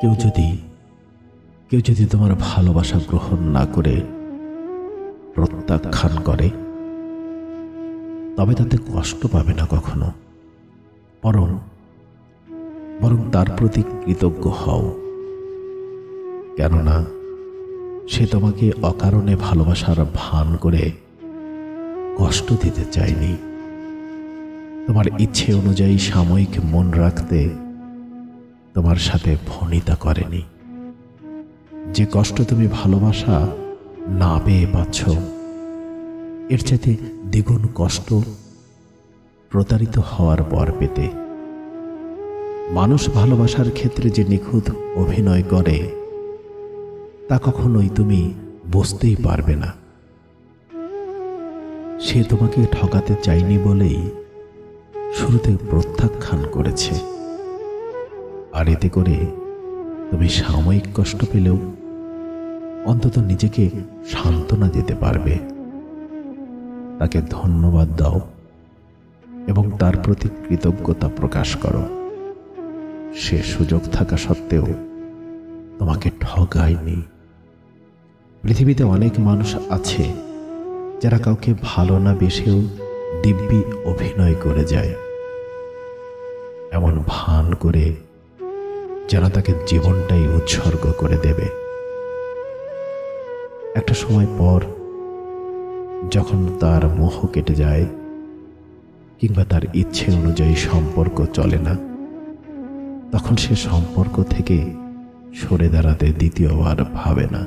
কেউ যদি তোমার ভালোবাসা গ্রহণ না করে প্রত্যাখ্যান করে, তবে তাতে কষ্ট পাবে না কখনো। বরং তার প্রতি কৃতজ্ঞ হও, কেননা সে তোমাকে অকারণে ভালোবাসার ভান করে কষ্ট দিতে চায়নি। তোমার ইচ্ছে অনুযায়ী সাময়িক মন রাখতে তোমার সাথে ভনিতা করেনি। যে কষ্ট তুমি ভালোবাসা না পেয়ে পাচ্ছ, এর চাইতে দ্বিগুণ কষ্ট প্রতারিত হওয়ার পর পেতে। মানুষ ভালোবাসার ক্ষেত্রে যে নিখুঁত অভিনয় করে, তা কখনোই তুমি বুঝতেই পারবে না। সে তোমাকে ঠকাতে চায়নি বলেই শুরুতে প্রত্যাখ্যান করেছে, আর এতে করে তুমি সাময়িক কষ্ট পেলেও অন্তত নিজেকে সান্ত্বনা দিতে পারবে। তাকে ধন্যবাদ দাও এবং তার প্রতি কৃতজ্ঞতা প্রকাশ করো। সে সুযোগ থাকা সত্ত্বেও তোমাকে ঠকায়নি। পৃথিবীতে অনেক মানুষ আছে যারা কাউকে ভালো না বেসেও দিব্যি অভিনয় করে যায়, এমন ভান করে যেন তাকে জীবনটাই উৎসর্গ করে দেবে। একটা সময় পর যখন তার মোহ কেটে যায় কিংবা তার ইচ্ছে অনুযায়ী সম্পর্ক চলে না, তখন সে সম্পর্ক থেকে সরে দাঁড়াতে দ্বিতীয়বার ভাবে না।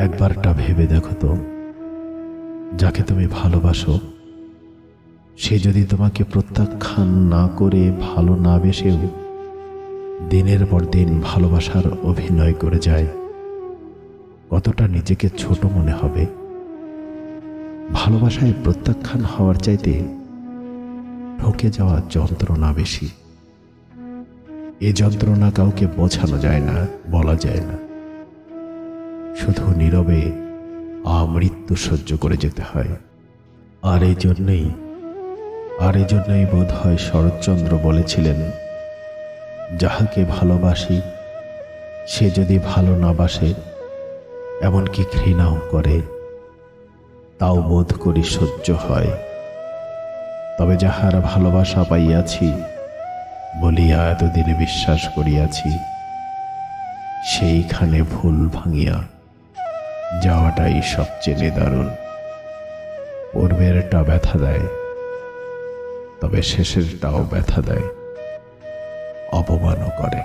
একবারটা ভেবে দেখো তো, যাকে তুমি ভালোবাসো সে যদি তোমাকে প্রত্যাখ্যান না করে ভালো না বেসেও দিনের পর দিন ভালোবাসার অভিনয় করে যায়, কতটা নিজেকে ছোট মনে হবে। ভালোবাসায় প্রত্যাখ্যান হওয়ার চাইতে ঠকে যাওয়া যন্ত্রণা বেশি। এ যন্ত্রণা কাউকে বোঝানো যায় না, বলা যায় না। শুধু নীরবে আমৃত্যু সহ্য করে যেতে হয়। আর এই জন্যই বোধ হয় শরৎচন্দ্র বলেছিলেন, যাহাকে ভালোবাসি সে যদি ভালো না বাসে, এমনকি ঘৃণাও করে, তাও বোধ করি সহ্য হয়। তবে যাহার ভালোবাসা পাইয়াছি বলিয়া এতদিন বিশ্বাস করিয়াছি, সেইখানে ভুল ভাঙিয়া যাওয়াটাই সবচেয়ে নিদারুণ। পূর্বেরটা ব্যথা দেয়, তবে শেষেরটাও ব্যথা দেয়, অপমানও করে।